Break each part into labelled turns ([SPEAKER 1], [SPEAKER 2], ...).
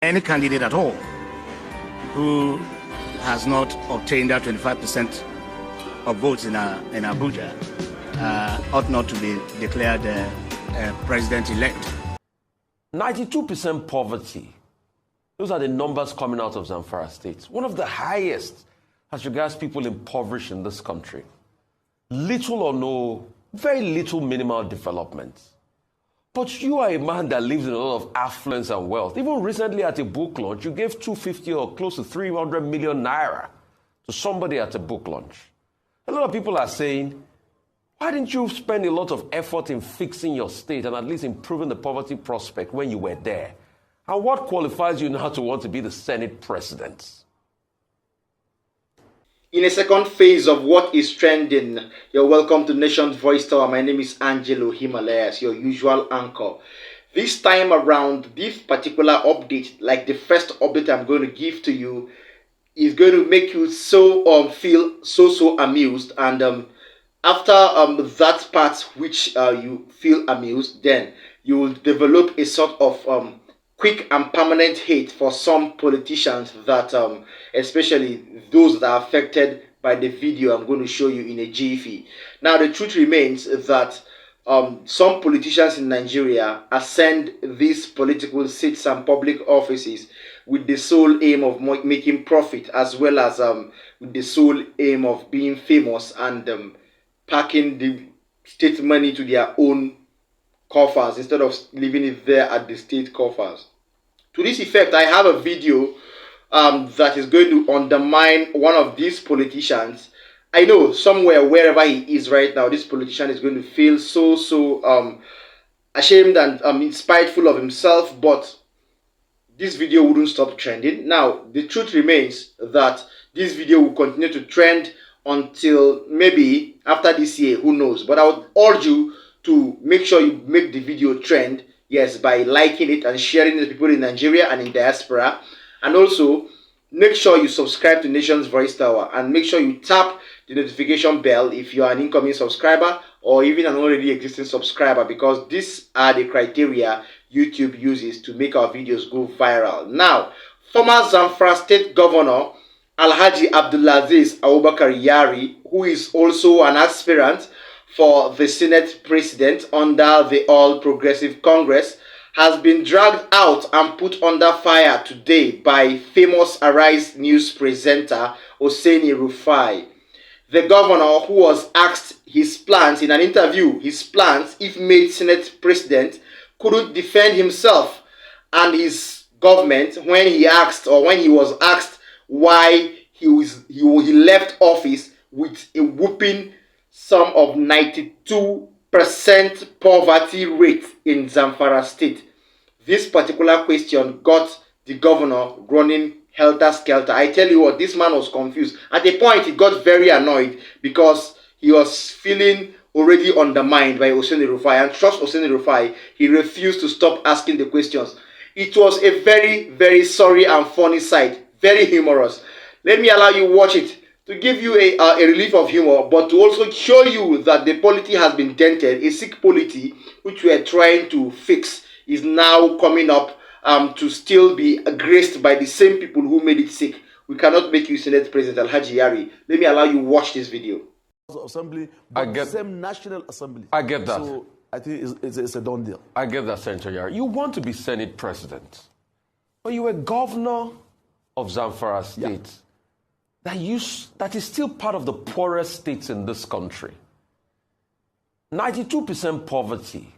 [SPEAKER 1] Any candidate at all who has not obtained that 25% of votes in Abuja ought not to be declared president-elect.
[SPEAKER 2] 92% poverty. Those are the numbers coming out of Zamfara State. One of the highest as regards people impoverished in this country. Little or no, very little minimal development. But you are a man that lives in a lot of affluence and wealth. Even recently at a book launch, you gave 250 or close to 300 million naira to somebody at a book launch. A lot of people are saying, why didn't you spend a lot of effort in fixing your state and at least improving the poverty prospect when you were there? And what qualifies you now to want to be the Senate president?
[SPEAKER 3] In a second phase of what is trending, you're welcome to Nation's Voice Tower. My name is Angelo Himalayas, your usual anchor. This time around, this particular update, like the first update I'm going to give to you, is going to make you feel so amused. And after that part which you feel amused, then you will develop a sort of quick and permanent hate for some politicians that especially those that are affected by the video I'm going to show you in a jiffy. Now the truth remains that some politicians in Nigeria ascend these political seats and public offices with the sole aim of making profit, as well as with the sole aim of being famous and packing the state money to their own coffers instead of leaving it there at the state coffers. To this effect, I have a video that is going to undermine one of these politicians. I know somewhere, wherever he is right now, this politician is going to feel so ashamed and spiteful of himself, but this video wouldn't stop trending. Now, the truth remains that this video will continue to trend until maybe after this year, who knows. But I would urge you to make sure you make the video trend, yes, by liking it and sharing it with people in Nigeria and in diaspora. And also, make sure you subscribe to Nation's Voice Tower and make sure you tap the notification bell if you are an incoming subscriber or even an already existing subscriber, because these are the criteria YouTube uses to make our videos go viral. Now, former Zamfara State Governor Alhaji Abdulaziz Abubakar Yari, who is also an aspirant for the Senate president under the All Progressive Congress, has been dragged out and put under fire today by famous Arise News presenter Hosseini Rufai. The governor, who was asked his plans in an interview, his plans if made Senate president, couldn't defend himself and his government when he was asked why he left office with a whooping sum of 92% poverty rate in Zamfara State. This particular question got the governor running helter-skelter. I tell you what, this man was confused. At a point, he got very annoyed because he was feeling already undermined by Hosseini Rufai. And trust Hosseini Rufai, he refused to stop asking the questions. It was a very sorry and funny sight. Very humorous. Let me allow you watch it to give you a relief of humor, but to also show you that the polity has been dented. A sick polity, which we are trying to fix, is now coming up to still be graced by the same people who made it sick. We cannot make you Senate President Alhaji Yari. Let me allow you watch this video.
[SPEAKER 4] Assembly, but the same National Assembly.
[SPEAKER 2] I get that.
[SPEAKER 4] So I think it's a done deal.
[SPEAKER 2] I get that, Senator Yari. You want to be Senate president, but you were governor of Zamfara State. Yeah. That is still part of the poorest states in this country. 92% poverty.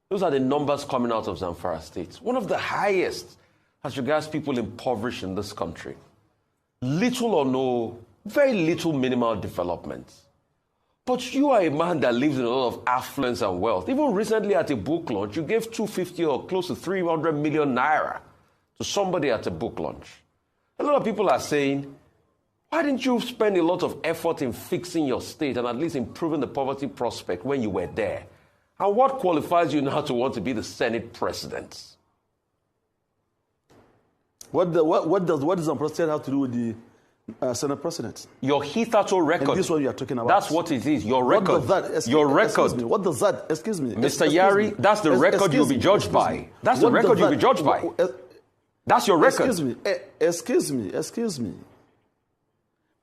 [SPEAKER 2] Those are the numbers coming out of Zamfara State. One of the highest as regards people impoverished in this country. Little or no, very little minimal development. But you are a man that lives in a lot of affluence and wealth. Even recently at a book launch, you gave 250 or close to 300 million naira to somebody at a book launch. A lot of people are saying, why didn't you spend a lot of effort in fixing your state and at least improving the poverty prospect when you were there? And what qualifies you now to want to be the Senate president?
[SPEAKER 4] What does Zamfara State have to do with the Senate president?
[SPEAKER 2] Your hitherto record.
[SPEAKER 4] And this one you are talking about.
[SPEAKER 2] That's what it is. Your record.
[SPEAKER 4] What does that,
[SPEAKER 2] your record.
[SPEAKER 4] Excuse me. What does that? Excuse me.
[SPEAKER 2] Mr. Yari, that's the record you'll be judged by. That's the record you'll be judged by. That's your record.
[SPEAKER 4] Excuse me.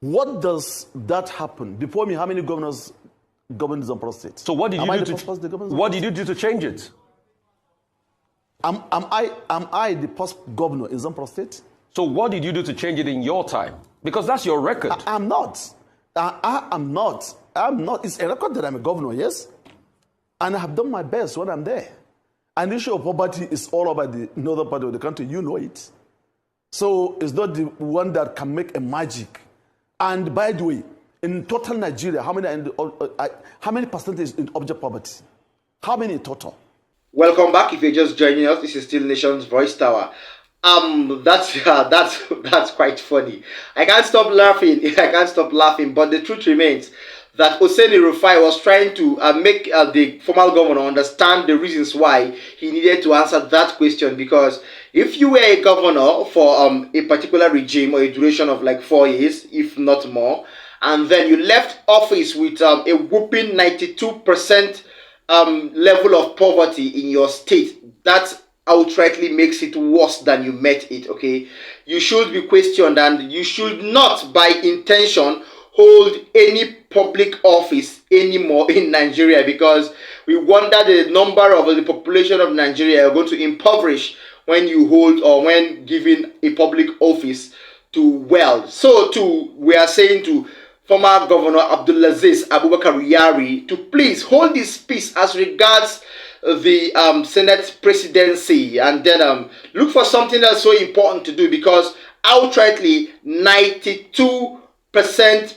[SPEAKER 4] What does that happen? Before me, how many governors governed Zamfara State?
[SPEAKER 2] So what did you do to change it?
[SPEAKER 4] Am I the first governor in Zamfara State?
[SPEAKER 2] So what did you do to change it in your time? Because that's your record.
[SPEAKER 4] I'm not. I'm not. It's a record that I'm a governor, yes? And I have done my best when I'm there. And the issue of poverty is all over the northern part of the country. You know it. So it's not the one that can make a magic. And by the way, in total Nigeria, how many percentage in object poverty? How many in total?
[SPEAKER 3] Welcome back. If you're just joining us, this is still Nation's Voice Tower. That's quite funny. I can't stop laughing. But the truth remains that Hosseini Rufai was trying to make the former governor understand the reasons why he needed to answer that question. Because if you were a governor for a particular regime or a duration of like 4 years, if not more, and then you left office with a whooping 92% level of poverty in your state, that outrightly makes it worse than you met it. Okay, you should be questioned, and you should not by intention hold any public office anymore in Nigeria, because we wonder the number of the population of Nigeria are going to impoverish when you hold or when giving a public office to wealth. So too, we are saying to former Governor Abdulaziz Abubakar Yari to please hold his peace as regards the Senate presidency, and then look for something that's so important to do, because outrightly 92%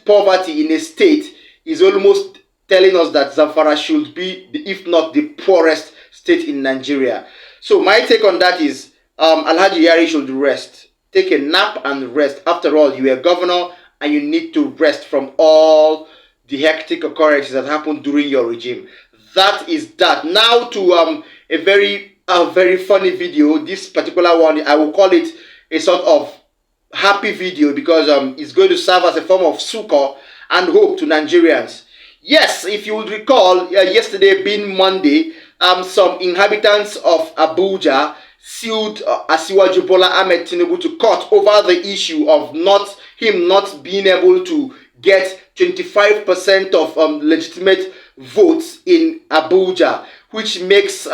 [SPEAKER 3] poverty in a state is almost telling us that Zamfara should be, if not the poorest state in Nigeria. So my take on that is Alhaji Yari should rest. Take a nap and rest. After all, you are governor and you need to rest from all the hectic occurrences that happened during your regime. That is that. Now to a very funny video. This particular one, I will call it a sort of happy video, because it's going to serve as a form of succor and hope to Nigerians. Yes, if you would recall, yesterday being Monday, some inhabitants of Abuja sued Asiwaju Bola Ahmed Tinibu to court over the issue of him not being able to get 25% of legitimate votes in Abuja, which makes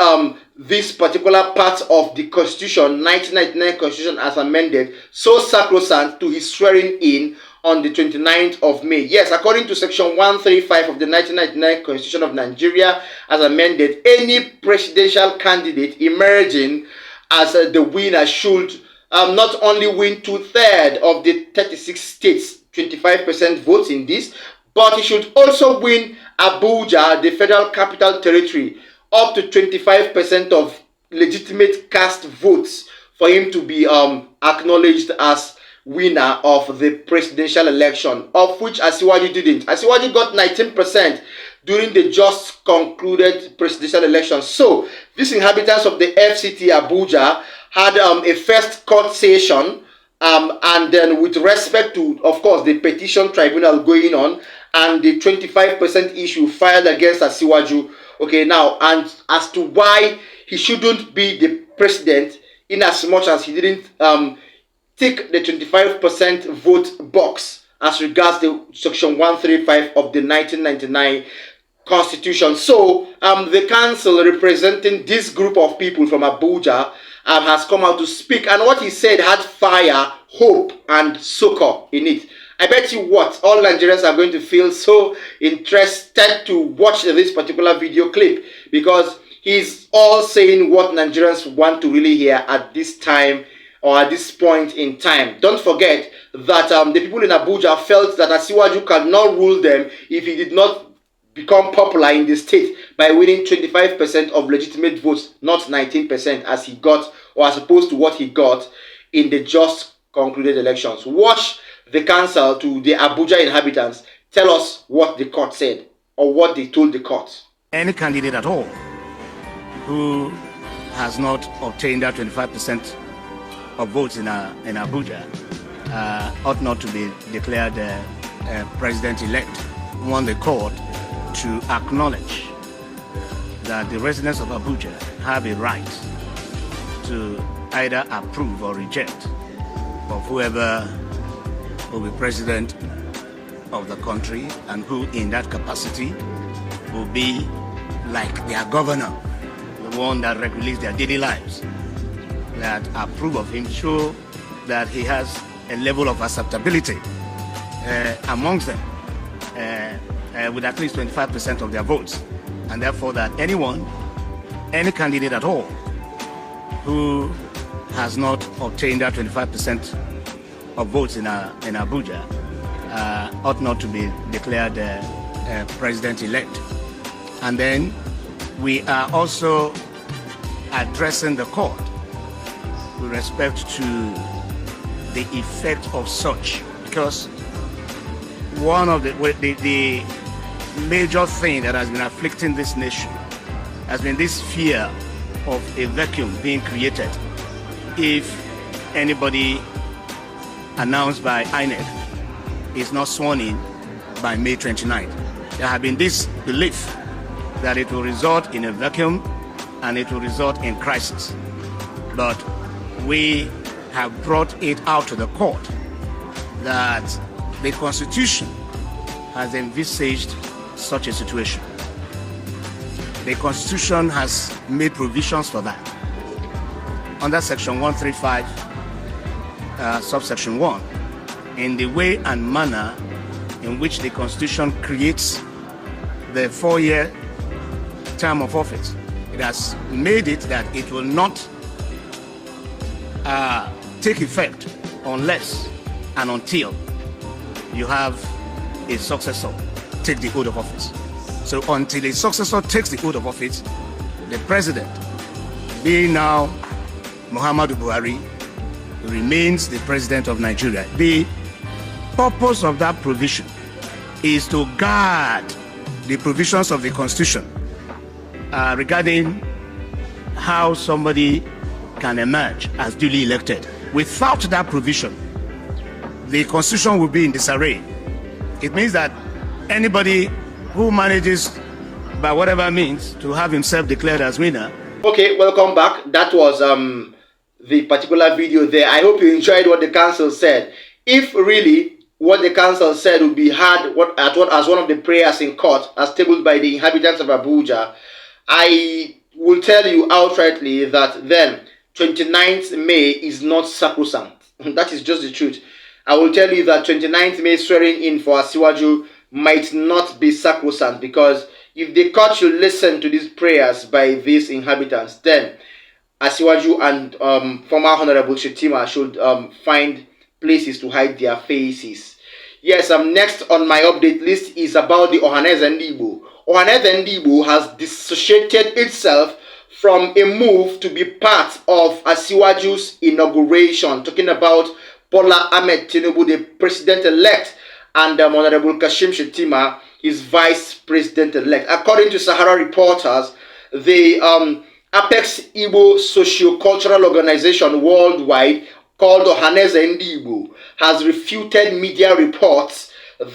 [SPEAKER 3] this particular part of the Constitution, 1999 Constitution as amended, so sacrosanct to his swearing in on the 29th of May. Yes, according to Section 135 of the 1999 Constitution of Nigeria as amended, any presidential candidate emerging as the winner should not only win 2/3 of the 36 states, 25% votes in this, but he should also win Abuja, the Federal Capital Territory, up to 25% of legitimate cast votes for him to be acknowledged as winner of the presidential election, of which Asiwaju didn't. Asiwaju got 19% during the just concluded presidential election. So these inhabitants of the FCT Abuja had a first court session, and then with respect to, of course, the petition tribunal going on and the 25% issue filed against Asiwaju. Okay, now, and as to why he shouldn't be the president, in as much as he didn't tick the 25% vote box as regards the Section 135 of the 1999 Constitution. So the council representing this group of people from Abuja has come out to speak, and what he said had fire, hope, and succor in it. I bet you what, all Nigerians are going to feel so interested to watch this particular video clip, because he's all saying what Nigerians want to really hear at this time, or at this point in time. Don't forget that the people in Abuja felt that Asiwaju cannot rule them if he did not become popular in the state by winning 25% of legitimate votes, not 19% as he got, or as opposed to what he got in the just concluded elections. Watch the council to the Abuja inhabitants tell us what the court said, or what they told the court.
[SPEAKER 1] Any candidate at all who has not obtained that 25% of votes in Abuja ought not to be declared president-elect. We want the court to acknowledge that the residents of Abuja have a right to either approve or reject of whoever will be president of the country, and who in that capacity will be like their governor, the one that regulates their daily lives, that approve of him, show that he has a level of acceptability amongst them with at least 25% of their votes, and therefore that any candidate at all who has not obtained that 25% of votes in Abuja ought not to be declared president-elect. And then we are also addressing the court with respect to the effect of such, because one of the major thing that has been afflicting this nation has been this fear of a vacuum being created if anybody announced by INEC is not sworn in by May 29th. There has been this belief that it will result in a vacuum and it will result in crisis. But we have brought it out to the court that the Constitution has envisaged such a situation. The Constitution has made provisions for that. Under Section 135, subsection 1, in the way and manner in which the Constitution creates the 4-year term of office, it has made it that it will not take effect unless and until you have a successor take the oath of office. So until a successor takes the oath of office, the president, being now Muhammadu Buhari, remains the president of Nigeria. The purpose of that provision is to guard the provisions of the Constitution regarding how somebody can emerge as duly elected. Without that provision, the Constitution will be in disarray. It means that anybody who manages, by whatever means, to have himself declared as winner.
[SPEAKER 3] Okay, welcome back. That was the particular video there. I hope you enjoyed what the council said. If really what the council said would be heard as one of the prayers in court as tabled by the inhabitants of Abuja, I will tell you outrightly that then 29th May is not sacrosanct. That is just the truth. I will tell you that 29th May swearing in for Asiwaju might not be sacrosanct, because if the court should listen to these prayers by these inhabitants, then Asiwaju and former Honorable Shetima should find places to hide their faces. Yes, next on my update list is about the Ohanaeze Ndigbo. Ohanaeze Ndigbo has dissociated itself from a move to be part of Asiwaju's inauguration, talking about Bola Ahmed Tinibu, the president-elect, and Honorable Kashim Shettima, his vice president-elect. According to Sahara reporters, the Apex Igbo socio-cultural organization worldwide called Ohanaeze Ndigbo has refuted media reports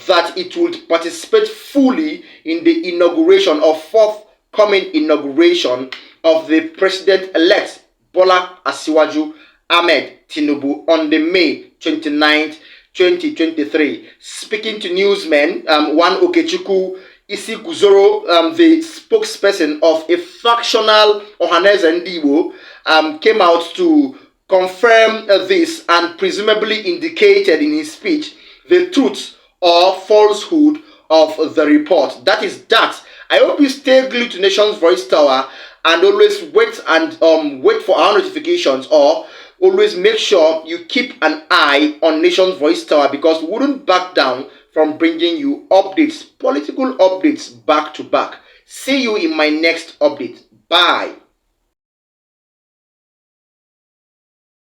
[SPEAKER 3] that it would participate fully in the inauguration or forthcoming inauguration of the president-elect Bola Asiwaju Ahmed Tinibu on the May 29th, 2023. Speaking to newsmen, one Okechukwu Isi Guzoro, the spokesperson of a factional Ohanaeze Ndigbo, came out to confirm this and presumably indicated in his speech the truth or falsehood of the report. That is that. I hope you stay glued to Nation's Voice Tower and always wait for our notifications, or always make sure you keep an eye on Nation's Voice Tower, because we wouldn't back down from bringing you updates, political updates back to back. See you in my next update. Bye.